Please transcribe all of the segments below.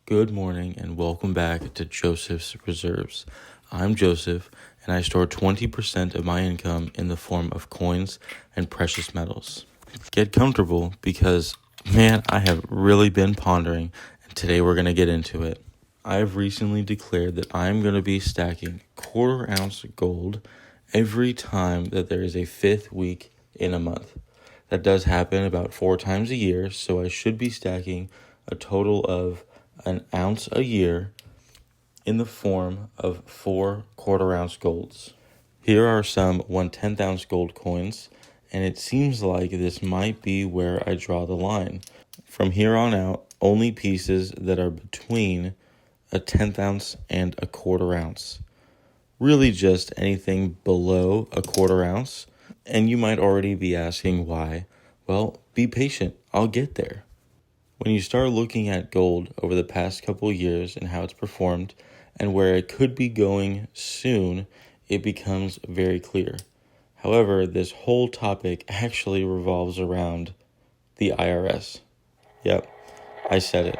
Good morning and welcome back to Joseph's Reserves. I'm Joseph and I store 20% of my income in the form of coins and precious metals. Get comfortable because, man, I have really been pondering and today we're going to get into it. I've recently declared that I'm going to be stacking quarter ounce gold every time that there is a fifth week in a month. That does happen about 4 times a year, so I should be stacking a total of an ounce a year in the form of 4 quarter ounce golds. Here are some 1/10 ounce gold coins, and it seems like this might be where I draw the line. From here on out, only pieces that are between a 1/10 ounce and a quarter ounce. Really just anything below a quarter ounce, and you might already be asking why. Well, be patient, I'll get there. When you start looking at gold over the past couple of years and how it's performed and where it could be going soon, it becomes very clear. However, this whole topic actually revolves around the IRS. Yep, I said it.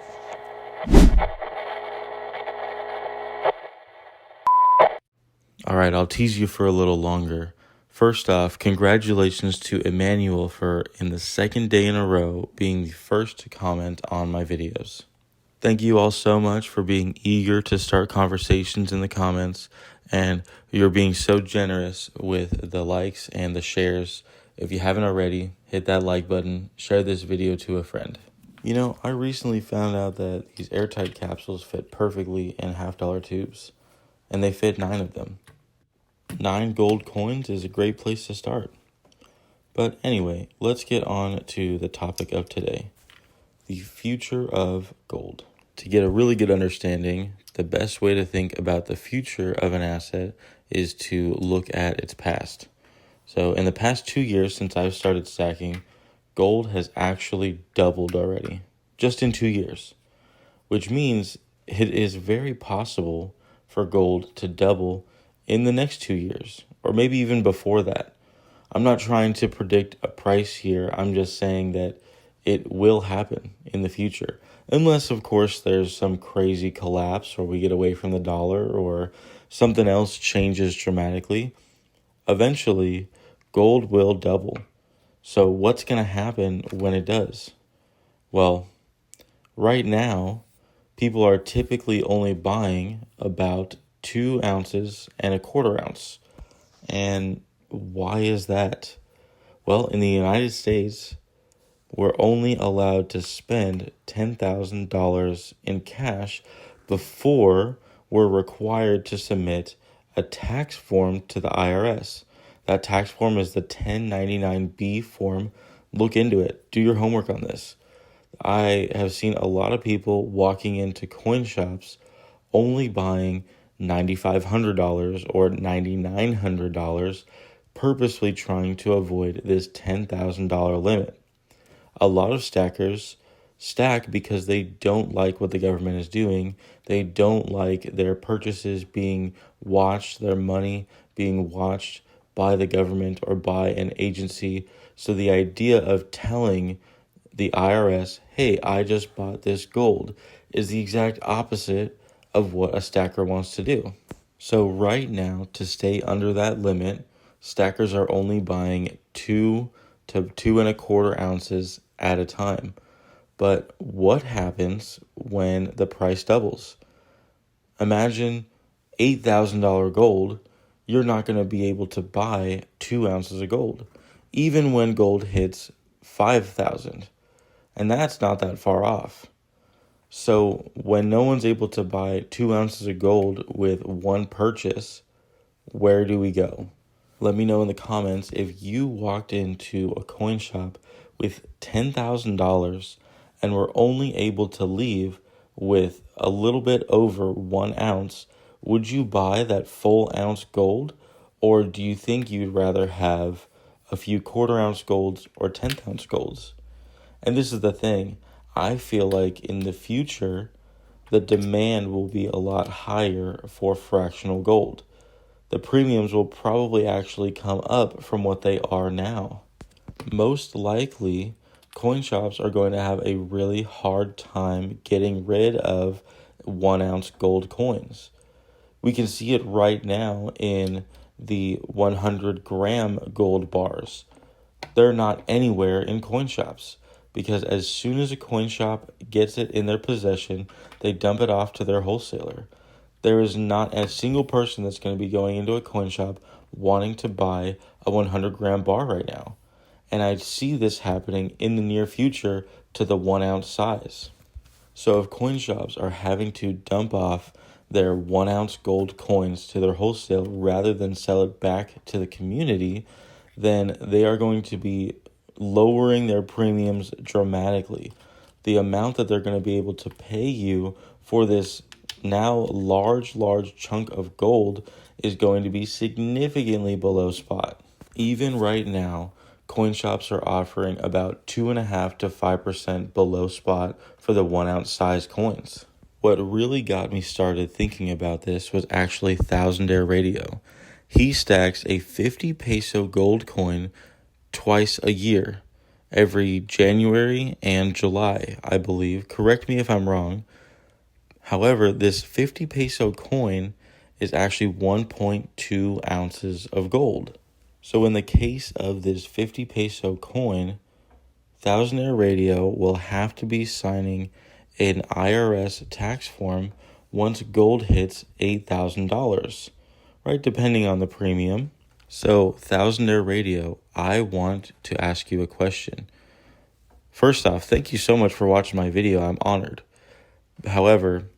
All right, I'll tease you for a little longer. First off, congratulations to Emmanuel for, in the second day in a row, being the first to comment on my videos. Thank you all so much for being eager to start conversations in the comments, and you're being so generous with the likes and the shares. If you haven't already, hit that like button, share this video to a friend. You know, I recently found out that these airtight capsules fit perfectly in $50 tubes, and they fit 9 of them. 9 gold coins is a great place to start. But anyway, let's get on to the topic of today, the future of gold. To get a really good understanding, the best way to think about the future of an asset is to look at its past. So in the past 2 years since I've started stacking, gold has actually doubled already, just in 2 years, which means it is very possible for gold to double in the next 2 years, or maybe even before that. I'm not trying to predict a price here. I'm just saying that it will happen in the future. Unless, of course, there's some crazy collapse or we get away from the dollar or something else changes dramatically. Eventually, gold will double. So what's going to happen when it does? Well, right now, people are typically only buying about 2 ounces and a quarter ounce. And why is that? Well, in the United States, we're only allowed to spend $10,000 in cash before we're required to submit a tax form to the IRS. That tax form is the 1099-B form. Look into it. Do your homework on this. I have seen a lot of people walking into coin shops only buying $9,500 or $9,900, purposely trying to avoid this $10,000 limit. A lot of stackers stack because they don't like what the government is doing. They don't like their purchases being watched, their money being watched by the government or by an agency. So the idea of telling the IRS, hey, I just bought this gold, is the exact opposite of what a stacker wants to do. So right now, to stay under that limit, stackers are only buying 2 to 2.25 ounces at a time. But what happens when the price doubles? Imagine $8,000 gold, you're not going to be able to buy 2 ounces of gold, even when gold hits 5,000. And that's not that far off. So when no one's able to buy 2 ounces of gold with one purchase, where do we go? Let me know in the comments if you walked into a coin shop with $10,000 and were only able to leave with a little bit over 1 ounce. Would you buy that full ounce gold, or do you think you'd rather have a few quarter ounce golds or 10th ounce golds? And this is the thing. I feel like in the future, the demand will be a lot higher for fractional gold. The premiums will probably actually come up from what they are now. Most likely, coin shops are going to have a really hard time getting rid of 1 ounce gold coins. We can see it right now in the 100-gram gold bars. They're not anywhere in coin shops because as soon as a coin shop gets it in their possession, they dump it off to their wholesaler. There is not a single person that's going to be going into a coin shop wanting to buy a 100-gram bar right now. And I see this happening in the near future to the 1 ounce size. So if coin shops are having to dump off their 1 ounce gold coins to their wholesale rather than sell it back to the community, then they are going to be lowering their premiums dramatically. The amount that they're going to be able to pay you for this now large chunk of gold is going to be significantly below spot. Even right now, coin shops are offering about 2.5% to 5% below spot for the 1 ounce size coins. What really got me started thinking about this was actually ThousandAire Radio. He stacks a 50 peso gold coin twice a year, every January and July, I believe. Correct me if I'm wrong. However, this 50 peso coin is actually 1.2 ounces of gold. So in the case of this 50 peso coin, ThousandAire Radio will have to be signing an IRS tax form once gold hits $8,000, right? Depending on the premium. So ThousandAire Radio, I want to ask you a question. First off, thank you so much for watching my video. I'm honored. However,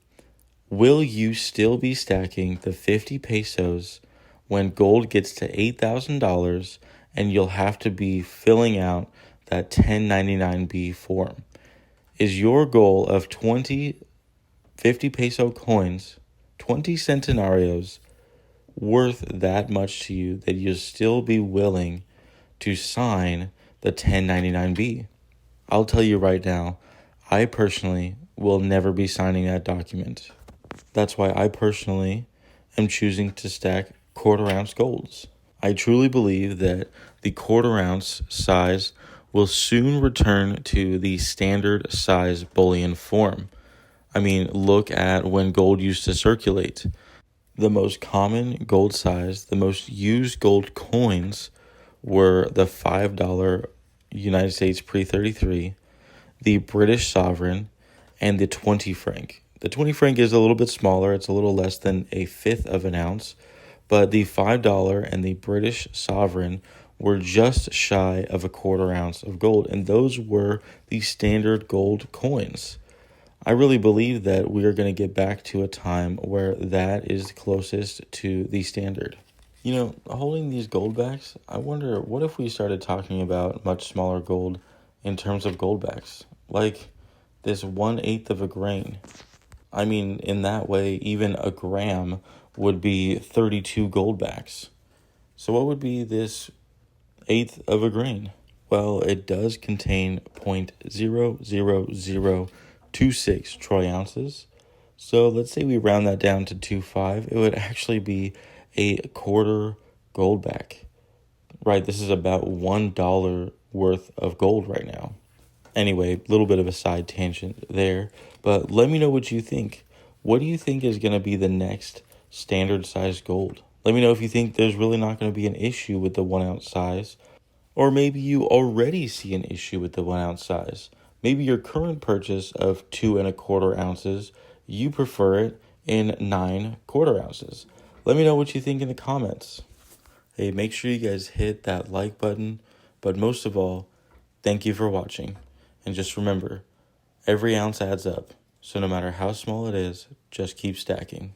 will you still be stacking the 50 pesos when gold gets to $8,000 and you'll have to be filling out that 1099B form? Is your goal of 20 50 peso coins, 20 centenarios, worth that much to you that you'll still be willing to sign the 1099B? I'll tell you right now, I personally will never be signing that document. That's why I personally am choosing to stack 1/4 ounce golds. I truly believe that the 1/4 ounce size will soon return to the standard size bullion form. I mean, look at when gold used to circulate. The most common gold size, the most used gold coins were the $5 United States pre-33, the British sovereign, and the 20 franc. The 20 franc is a little bit smaller. It's a little less than 1/5 of an ounce. But the $5 and the British sovereign were just shy of 1/4 ounce of gold. And those were the standard gold coins. I really believe that we are going to get back to a time where that is closest to the standard. You know, holding these gold backs, I wonder, what if we started talking about much smaller gold in terms of gold backs? Like this 1/8 of a grain. I mean, in that way, even a gram would be 32 gold backs. So what would be this 1/8 of a grain? Well, it does contain 0.00026 troy ounces. So let's say we round that down to 2.5. It would actually be a 1/4 gold back. Right, this is about $1 worth of gold right now. Anyway, a little bit of a side tangent there, but let me know what you think. What do you think is going to be the next standard size gold? Let me know if you think there's really not going to be an issue with the 1 ounce size, or maybe you already see an issue with the 1 ounce size. Maybe your current purchase of 2.25 ounces, you prefer it in 9/4 ounces. Let me know what you think in the comments. Hey, make sure you guys hit that like button, but most of all, thank you for watching. And just remember, every ounce adds up. So no matter how small it is, just keep stacking.